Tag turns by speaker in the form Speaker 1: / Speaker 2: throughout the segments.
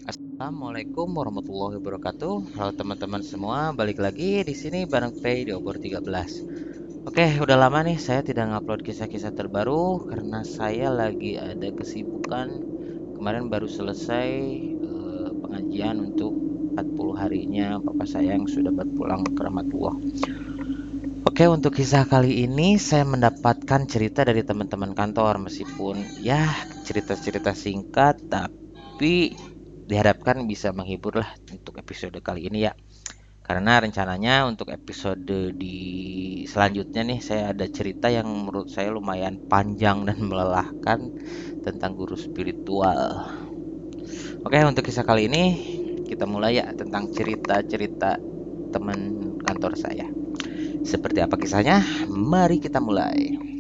Speaker 1: Assalamualaikum warahmatullahi wabarakatuh. Halo teman-teman semua, balik lagi di sini bareng Pay di Obor 13. Oke, udah lama nih saya tidak ngupload kisah-kisah terbaru karena saya lagi ada kesibukan. Kemarin baru selesai pengajian untuk 40 harinya Papa saya yang sudah berpulang ke rahmatullah. Oke, untuk kisah kali ini saya mendapatkan cerita dari teman-teman kantor meskipun ya cerita-cerita singkat tapi diharapkan bisa menghibur lah untuk episode kali ini ya. Karena rencananya untuk episode di selanjutnya nih saya ada cerita yang menurut saya lumayan panjang dan melelahkan tentang guru spiritual. Oke, untuk kisah kali ini kita mulai ya tentang cerita-cerita teman kantor saya. Seperti apa kisahnya? Mari kita mulai.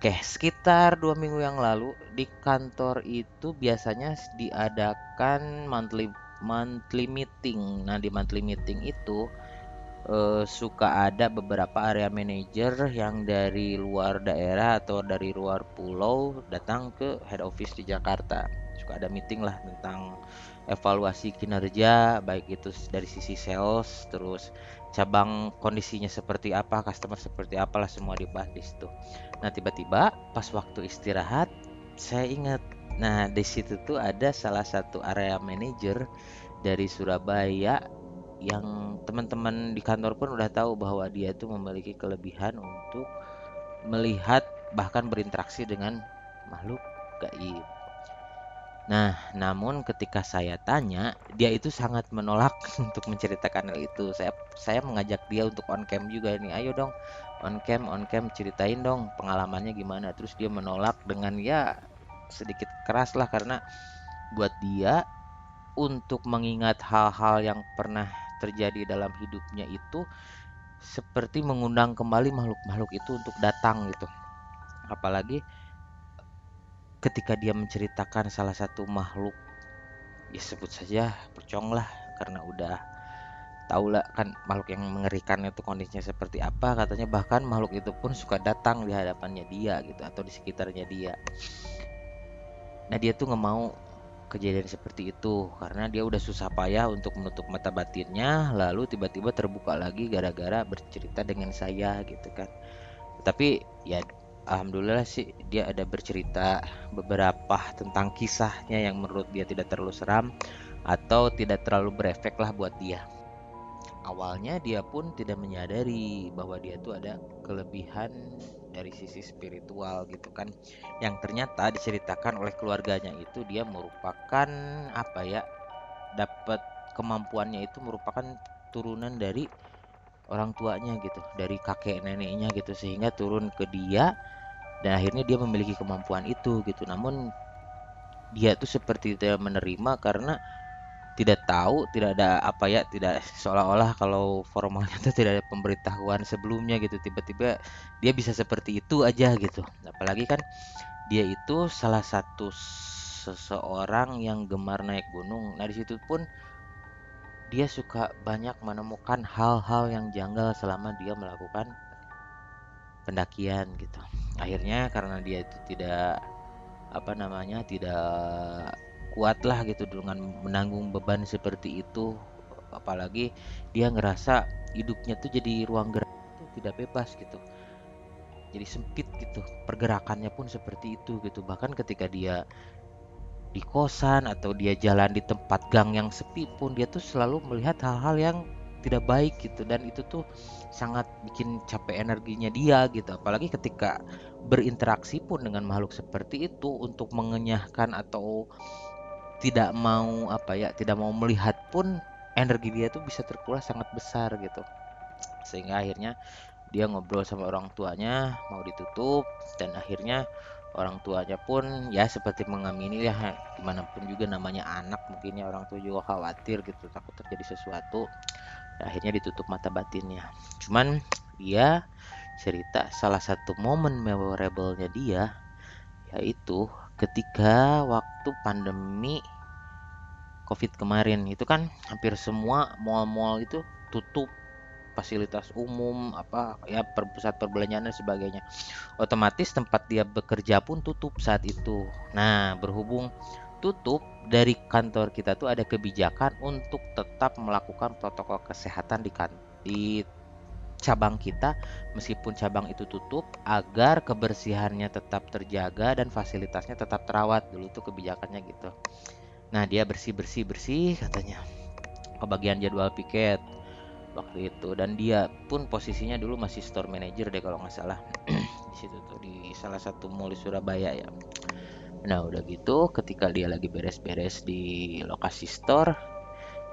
Speaker 1: Oke, sekitar 2 minggu yang lalu di kantor itu biasanya diadakan monthly meeting. Nah, di monthly meeting itu suka ada beberapa area manager yang dari luar daerah atau dari luar pulau datang ke head office di Jakarta. Suka ada meeting lah tentang evaluasi kinerja, baik itu dari sisi sales, terus cabang kondisinya seperti apa, customer seperti apalah semua dibahas di situ. Nah, tiba-tiba pas waktu istirahat, saya ingat. Nah, di situ tuh ada salah satu area manager dari Surabaya yang teman-teman di kantor pun udah tahu bahwa dia tuh memiliki kelebihan untuk melihat bahkan berinteraksi dengan makhluk gaib. Nah, namun ketika saya tanya, dia itu sangat menolak untuk menceritakan hal itu. Saya mengajak dia untuk on cam juga nih. Ayo dong, on cam ceritain dong pengalamannya gimana. Terus dia menolak dengan ya sedikit keras lah karena buat dia untuk mengingat hal-hal yang pernah terjadi dalam hidupnya itu seperti mengundang kembali makhluk-makhluk itu untuk datang gitu. Apalagi ketika dia menceritakan salah satu makhluk, ya sebut saja pocong lah, karena udah tahu lah kan makhluk yang mengerikan itu kondisinya seperti apa. Katanya bahkan makhluk itu pun suka datang di hadapannya dia gitu atau di sekitarnya dia. Nah, dia tuh nggak mau kejadian seperti itu karena dia udah susah payah untuk menutup mata batinnya, lalu tiba-tiba terbuka lagi gara-gara bercerita dengan saya gitu kan. Tapi ya alhamdulillah sih dia ada bercerita beberapa tentang kisahnya yang menurut dia tidak terlalu seram atau tidak terlalu berefek lah buat dia. Awalnya dia pun tidak menyadari bahwa dia tuh ada kelebihan dari sisi spiritual gitu kan. Yang ternyata diceritakan oleh keluarganya itu dia merupakan apa ya, dapat kemampuannya itu merupakan turunan dari orang tuanya gitu, dari kakek neneknya gitu sehingga turun ke dia dan akhirnya dia memiliki kemampuan itu gitu. Namun dia tuh seperti tidak menerima karena tidak tahu, tidak ada apa ya, tidak seolah-olah kalau formalnya itu tidak ada pemberitahuan sebelumnya gitu. Tiba-tiba dia bisa seperti itu aja gitu. Apalagi kan dia itu salah satu seseorang yang gemar naik gunung. Nah, di situ pun dia suka banyak menemukan hal-hal yang janggal selama dia melakukan pendakian gitu. Akhirnya karena dia itu tidak apa namanya, tidak kuat lah gitu dengan menanggung beban seperti itu, apalagi dia ngerasa hidupnya tuh jadi ruang gerak tuh tidak bebas gitu, jadi sempit gitu, pergerakannya pun seperti itu gitu. Bahkan ketika dia di kosan atau dia jalan di tempat gang yang sepi pun dia tuh selalu melihat hal-hal yang tidak baik gitu, dan itu tuh sangat bikin capek energinya dia gitu. Apalagi ketika berinteraksi pun dengan makhluk seperti itu untuk mengenyahkan atau tidak mau apa ya, tidak mau melihat pun energi dia tuh bisa terkuras sangat besar gitu. Sehingga akhirnya dia ngobrol sama orang tuanya mau ditutup dan akhirnya Orang tuanya pun ya seperti mengamini ya, gimana pun juga namanya anak, mungkin ya orang tua juga khawatir gitu, takut terjadi sesuatu. Ya, akhirnya ditutup mata batinnya. Cuman dia cerita salah satu momen memorable-nya dia yaitu ketika waktu pandemi COVID kemarin. Itu kan hampir semua mall-mall itu tutup, fasilitas umum apa ya, pusat perbelanjaan dan sebagainya. Otomatis tempat dia bekerja pun tutup saat itu. Nah, berhubung tutup, dari kantor kita tuh ada kebijakan untuk tetap melakukan protokol kesehatan di cabang kita, meskipun cabang itu tutup, agar kebersihannya tetap terjaga dan fasilitasnya tetap terawat. Dulu tuh kebijakannya gitu. Nah, dia bersih-bersih katanya, kebagian jadwal piket waktu itu, dan dia pun posisinya dulu masih store manager deh kalau nggak salah. Di situ tuh di salah satu mall di Surabaya ya. Nah, udah gitu ketika dia lagi beres-beres di lokasi store,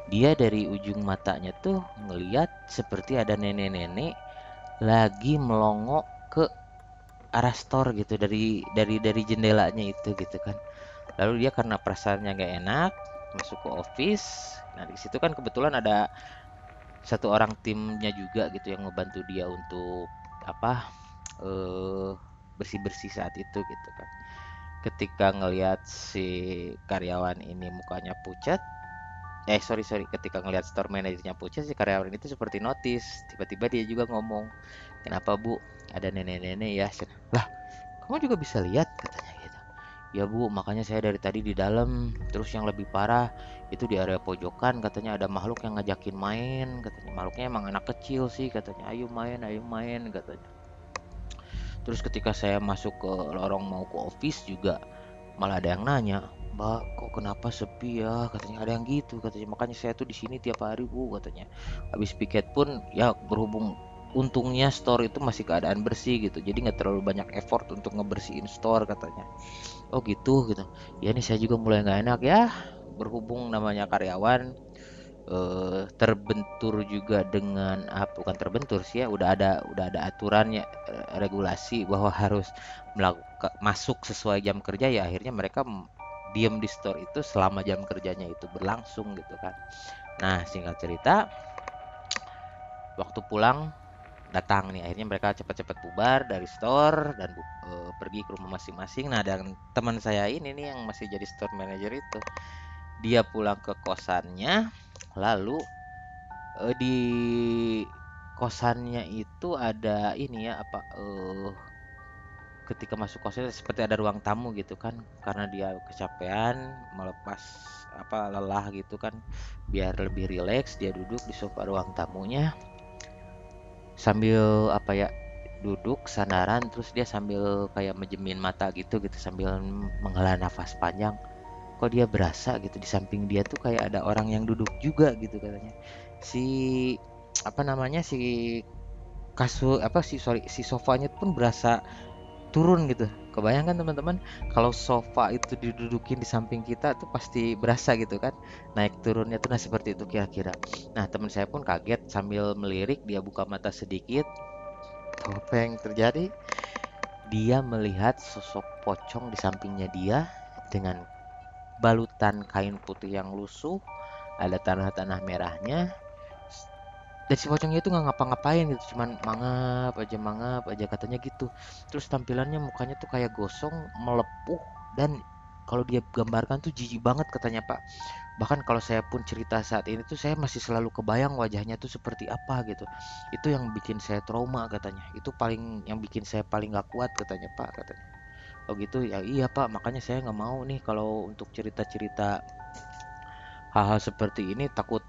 Speaker 1: dia dari ujung matanya tuh ngeliat seperti ada nenek-nenek lagi melongo ke arah store gitu, dari jendelanya itu gitu kan. Lalu dia karena perasaannya gak enak masuk ke office. Nah, di situ kan kebetulan ada satu orang timnya juga gitu yang ngebantu dia untuk apa, eh bersih-bersih saat itu gitu kan. Ketika ngelihat si karyawan ini mukanya pucat, sorry sorry, ketika ngelihat store manajernya pucat, si karyawan itu seperti notice. Tiba-tiba dia juga ngomong, kenapa bu, ada nenek-nenek ya? Lah, kamu juga bisa lihat katanya gitu. Ya bu, makanya saya dari tadi di dalam. Terus yang lebih parah itu di area pojokan katanya ada makhluk yang ngajakin main katanya. Makhluknya emang anak kecil sih katanya. Ayo main katanya. Terus ketika saya masuk ke lorong mau ke office juga malah ada yang nanya, Mbak, kok kenapa sepi ya? Katanya ada yang gitu katanya. Makanya saya tuh di sini tiap hari bu katanya. Habis piket pun ya, berhubung untungnya store itu masih keadaan bersih gitu, jadi nggak terlalu banyak effort untuk ngebersihin store katanya. Oh gitu gitu. Ya ini saya juga mulai nggak enak ya. Berhubung namanya karyawan, terbentur juga dengan bukan terbentur sih ya, udah ada aturannya, regulasi bahwa harus melakukan masuk sesuai jam kerja, ya akhirnya mereka diem di store itu selama jam kerjanya itu berlangsung gitu kan. Nah, singkat cerita, waktu pulang datang nih, akhirnya mereka cepat-cepat bubar dari store dan pergi ke rumah masing-masing. Nah, dan teman saya ini nih yang masih jadi store manager itu, dia pulang ke kosannya, lalu di kosannya itu ada ini ya, ketika masuk kosannya seperti ada ruang tamu gitu kan, karena dia kecapean melepas lelah gitu kan, biar lebih rileks dia duduk di sofa ruang tamunya sambil duduk sandaran, terus dia sambil kayak menjemin mata gitu gitu sambil menghela nafas panjang. Kok dia berasa gitu di samping dia tuh kayak ada orang yang duduk juga gitu katanya. Si si si sofanya pun berasa turun gitu. Kebayangkan teman-teman, kalau sofa itu didudukin di samping kita tuh pasti berasa gitu kan. Naik turunnya tuh, nah seperti itu kira-kira. Nah, teman saya pun kaget sambil melirik, dia buka mata sedikit. Apa yang terjadi? Dia melihat sosok pocong di sampingnya dia dengan balutan kain putih yang lusuh, ada tanah-tanah merahnya. Dan si pocongnya itu nggak ngapa-ngapain gitu, cuman mangap aja katanya gitu. Terus tampilannya mukanya tuh kayak gosong, melepuh, dan kalau dia gambarkan tuh jijik banget katanya Pak. Bahkan kalau saya pun cerita saat ini tuh saya masih selalu kebayang wajahnya tuh seperti apa gitu. Itu yang bikin saya trauma katanya. Itu paling yang bikin saya paling gak kuat katanya Pak katanya. Oh gitu ya, iya Pak, makanya saya nggak mau nih kalau untuk cerita-cerita hal-hal seperti ini, takut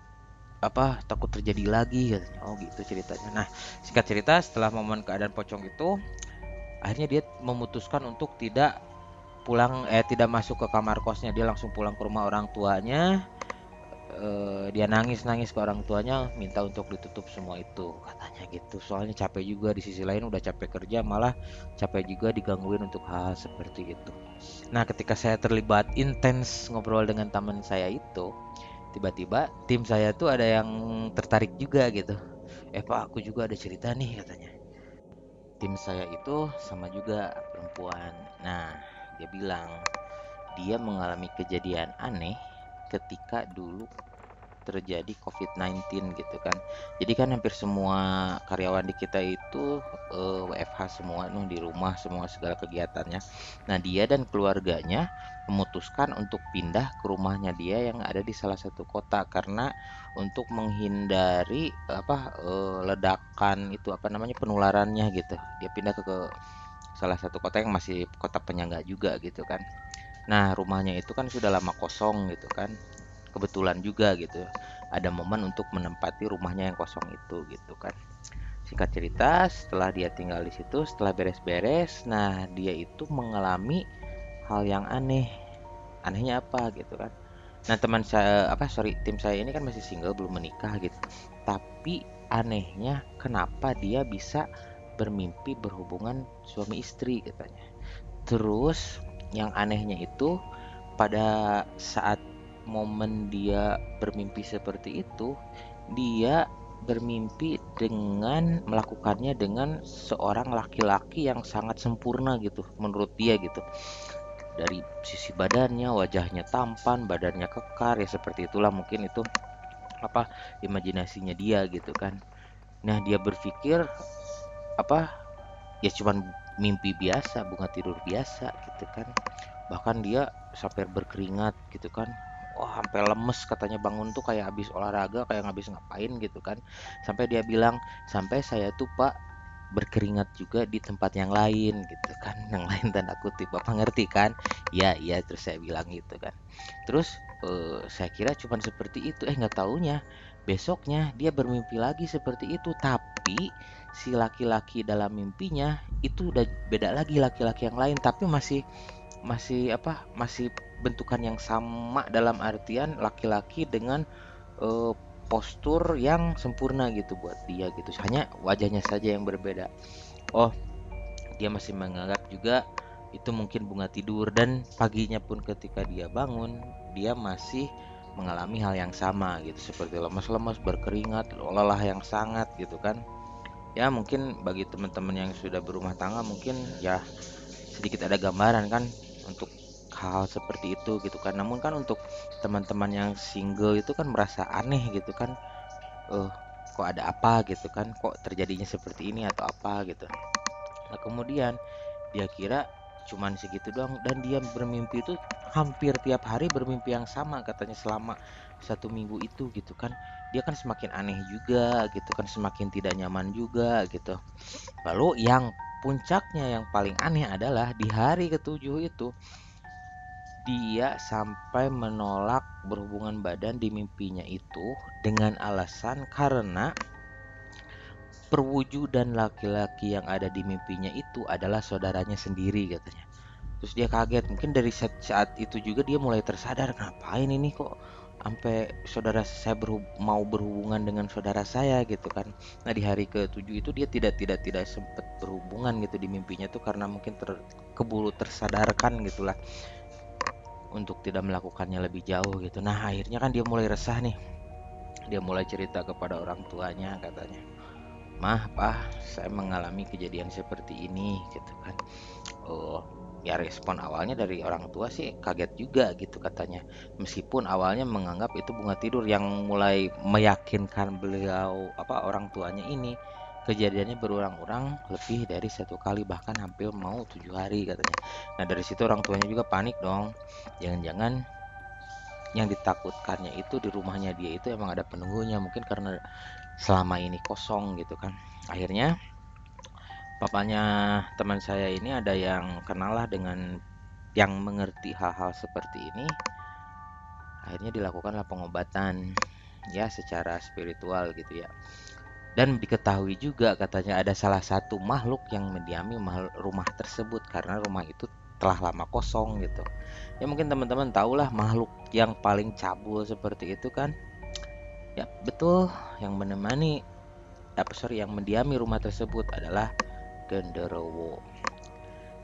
Speaker 1: terjadi lagi katanya. Oh gitu ceritanya. Nah, singkat cerita, setelah momen keadaan pocong itu, akhirnya dia memutuskan untuk tidak masuk ke kamar kosnya. Dia langsung pulang ke rumah orang tuanya. Dia nangis-nangis ke orang tuanya, minta untuk ditutup semua itu katanya gitu. Soalnya capek juga, di sisi lain udah capek kerja, malah capek juga digangguin untuk hal seperti itu. Nah, ketika saya terlibat intens ngobrol dengan teman saya itu, tiba-tiba tim saya tuh ada yang tertarik juga gitu. Pak, aku juga ada cerita nih katanya. tim saya itu sama juga perempuan. Nah, dia bilang dia mengalami kejadian aneh ketika dulu terjadi COVID-19 gitu kan. Jadi kan hampir semua karyawan di kita itu WFH semua di rumah semua segala kegiatannya. Nah, dia dan keluarganya memutuskan untuk pindah ke rumahnya dia yang ada di salah satu kota karena untuk menghindari ledakan itu penularannya gitu. Dia pindah ke salah satu kota yang masih kota penyangga juga gitu kan. Nah, rumahnya itu kan sudah lama kosong gitu kan. Kebetulan juga gitu. Ada momen untuk menempati rumahnya yang kosong itu gitu kan. Singkat cerita, setelah dia tinggal di situ, setelah beres-beres, nah dia itu mengalami hal yang aneh. Anehnya apa gitu kan. Nah, teman saya tim saya ini kan masih single, belum menikah gitu. Tapi anehnya kenapa dia bisa bermimpi berhubungan suami istri katanya. Terus yang anehnya itu pada saat momen dia bermimpi seperti itu, dia bermimpi dengan melakukannya dengan seorang laki-laki yang sangat sempurna gitu menurut dia gitu. Dari sisi badannya, wajahnya tampan, badannya kekar, ya seperti itulah mungkin itu imajinasinya dia gitu kan. Nah, dia berpikir apa ya cuman mimpi biasa, bunga tidur biasa gitu kan. Bahkan dia sampai berkeringat gitu kan. Wah, sampai lemes katanya, bangun tuh kayak habis olahraga, kayak habis ngapain gitu kan. Sampai dia bilang, sampai saya tuh Pak berkeringat juga di tempat yang lain gitu kan. Yang lain tanda kutip, Bapak ngerti kan? Iya, iya, terus saya bilang gitu kan. Terus saya kira cuman seperti itu, nggak taunya besoknya dia bermimpi lagi seperti itu, tapi si laki-laki dalam mimpinya itu udah beda lagi, laki-laki yang lain, tapi masih masih bentukan yang sama, dalam artian laki-laki dengan eh, postur yang sempurna gitu buat dia gitu, hanya wajahnya saja yang berbeda. Oh, dia masih menganggap juga itu mungkin bunga tidur, dan paginya pun ketika dia bangun dia masih mengalami hal yang sama gitu, seperti lemas-lemas, berkeringat, lelah yang sangat gitu kan. Ya mungkin bagi teman-teman yang sudah berumah tangga mungkin ya sedikit ada gambaran kan untuk hal seperti itu gitu kan. Namun kan untuk teman-teman yang single itu kan merasa aneh gitu kan. Eh kok ada apa gitu kan? Kok terjadinya seperti ini atau apa gitu. Nah, kemudian dia kira cuman segitu doang, dan dia bermimpi itu hampir tiap hari bermimpi yang sama katanya selama 1 minggu itu gitu kan. Dia kan semakin aneh juga gitu kan, semakin tidak nyaman juga gitu. Lalu yang puncaknya yang paling aneh adalah di hari ketujuh itu dia sampai menolak berhubungan badan di mimpinya itu dengan alasan karena perwujudan laki-laki yang ada di mimpinya itu adalah saudaranya sendiri katanya. Terus dia kaget, mungkin dari saat itu juga dia mulai tersadar, ngapain ini kok sampai saudara saya mau berhubungan dengan saudara saya gitu kan. Nah, di hari ke-7 itu dia tidak sempat berhubungan gitu di mimpinya tuh karena mungkin keburu tersadarkan gitulah untuk tidak melakukannya lebih jauh gitu. Nah, akhirnya kan dia mulai resah nih. Dia mulai cerita kepada orang tuanya katanya. Mah, Pak, saya mengalami kejadian seperti ini gitu kan. Oh, ya respon awalnya dari orang tua sih kaget juga gitu katanya. Meskipun awalnya menganggap itu bunga tidur, yang mulai meyakinkan beliau orang tuanya ini kejadiannya berulang-ulang lebih dari 1 kali, bahkan hampir mau 7 hari katanya. Nah, dari situ orang tuanya juga panik dong. Jangan-jangan yang ditakutkannya itu di rumahnya dia itu emang ada penunggunya, mungkin karena selama ini kosong gitu kan. Akhirnya papanya teman saya ini ada yang kenal lah dengan yang mengerti hal-hal seperti ini. Akhirnya dilakukanlah pengobatan ya secara spiritual gitu ya. Dan diketahui juga katanya ada salah satu makhluk yang mendiami rumah tersebut karena rumah itu telah lama kosong gitu. Ya mungkin teman-teman tahulah makhluk yang paling cabul seperti itu kan. Ya betul, yang menemani yang mendiami rumah tersebut adalah genderuwo.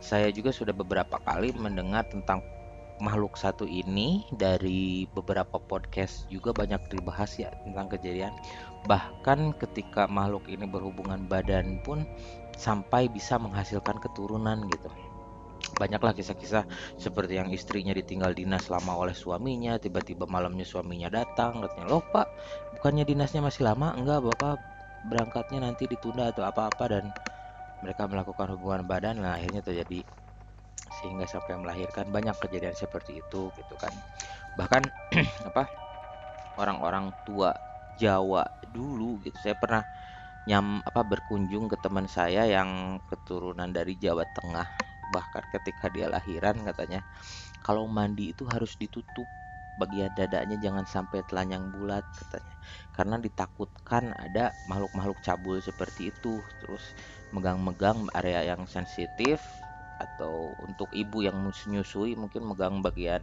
Speaker 1: Saya juga sudah beberapa kali mendengar tentang makhluk satu ini dari beberapa podcast, juga banyak dibahas ya tentang kejadian. Bahkan ketika makhluk ini berhubungan badan pun sampai bisa menghasilkan keturunan gitu. Banyaklah kisah-kisah seperti yang istrinya ditinggal dinas lama oleh suaminya, tiba-tiba malamnya suaminya datang, katanya, "Loh Pak, bukannya dinasnya masih lama?" "Enggak Bapak, berangkatnya nanti ditunda atau apa-apa," dan mereka melakukan hubungan badan. Nah, akhirnya terjadi sehingga sampai melahirkan. Banyak kejadian seperti itu gitu kan. Bahkan apa orang-orang tua Jawa dulu gitu, saya pernah berkunjung ke teman saya yang keturunan dari Jawa Tengah. Bahkan ketika dia lahiran katanya kalau mandi itu harus ditutup bagian dadanya, jangan sampai telanjang bulat katanya, karena ditakutkan ada makhluk-makhluk cabul seperti itu, terus megang-megang area yang sensitif, atau untuk ibu yang nyusui mungkin megang bagian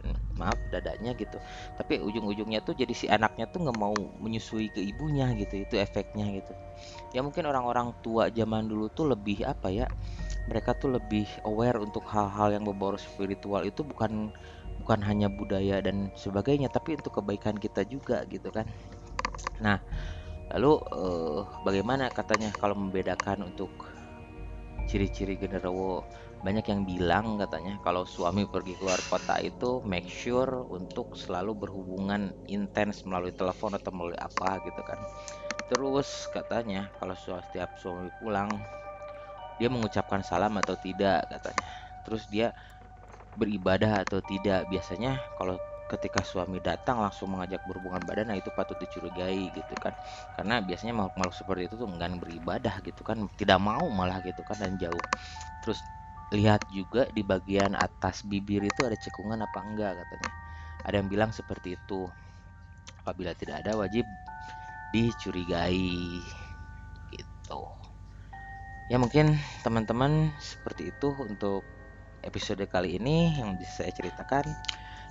Speaker 1: dadanya gitu, tapi ujung-ujungnya tuh jadi si anaknya tuh nggak mau menyusui ke ibunya gitu, itu efeknya gitu. Ya mungkin orang-orang tua zaman dulu tuh lebih apa ya, mereka tuh lebih aware untuk hal-hal yang berbau spiritual itu, bukan bukan hanya budaya dan sebagainya, tapi untuk kebaikan kita juga gitu kan. Nah, lalu bagaimana katanya kalau membedakan untuk ciri-ciri genderuwo? Banyak yang bilang katanya kalau suami pergi keluar kota itu make sure untuk selalu berhubungan intens melalui telepon atau melalui apa gitu kan. Terus katanya kalau setiap suami pulang dia mengucapkan salam atau tidak katanya. Terus dia beribadah atau tidak. Biasanya kalau ketika suami datang langsung mengajak berhubungan badan, nah itu patut dicurigai gitu kan. Karena biasanya makhluk-makhluk seperti itu tuh enggan beribadah gitu kan, tidak mau malah gitu kan, dan jauh. Terus lihat juga di bagian atas bibir itu ada cekungan apa enggak katanya. Ada yang bilang seperti itu. Apabila tidak ada, wajib dicurigai gitu. Ya mungkin teman-teman seperti itu untuk episode kali ini yang bisa saya ceritakan.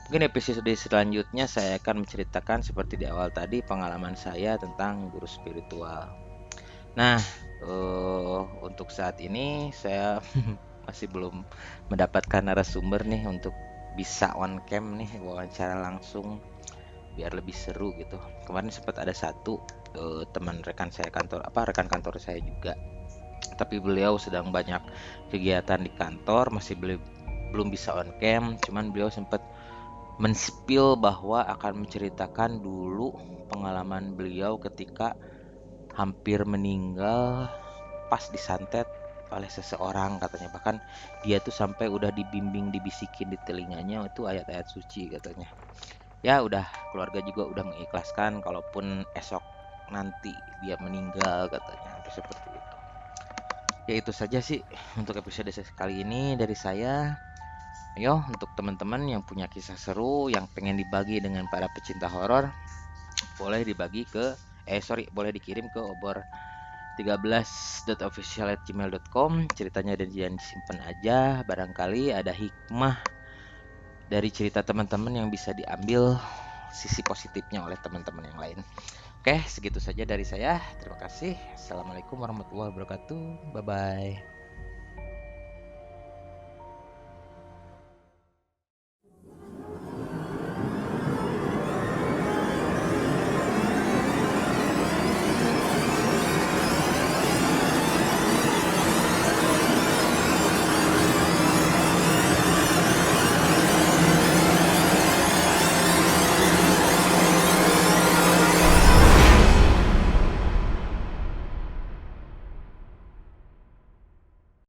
Speaker 1: Mungkin episode selanjutnya saya akan menceritakan seperti di awal tadi pengalaman saya tentang guru spiritual. Nah, untuk saat ini saya masih belum mendapatkan narasumber nih untuk bisa on cam nih, wawancara langsung biar lebih seru gitu. Kemarin sempat ada satu teman rekan saya kantor, rekan kantor saya juga, tapi beliau sedang banyak kegiatan di kantor, masih belum bisa on cam. Cuman beliau sempat men-spill bahwa akan menceritakan dulu pengalaman beliau ketika hampir meninggal pas disantet oleh seseorang katanya. Bahkan dia tuh sampai udah dibimbing, dibisikin di telinganya itu ayat-ayat suci katanya. Ya udah, keluarga juga udah mengikhlaskan kalaupun esok nanti dia meninggal katanya, hampir seperti itu. Ya itu saja sih untuk episode kali ini dari saya. Ayo untuk teman-teman yang punya kisah seru yang pengen dibagi dengan para pecinta horor, boleh dibagi ke boleh dikirim ke obor 13.official@gmail.com. Ceritanya dan jangan disimpan aja, barangkali ada hikmah dari cerita teman-teman yang bisa diambil sisi positifnya oleh teman-teman yang lain. Oke, segitu saja dari saya. Terima kasih. Assalamualaikum warahmatullahi wabarakatuh. Bye bye.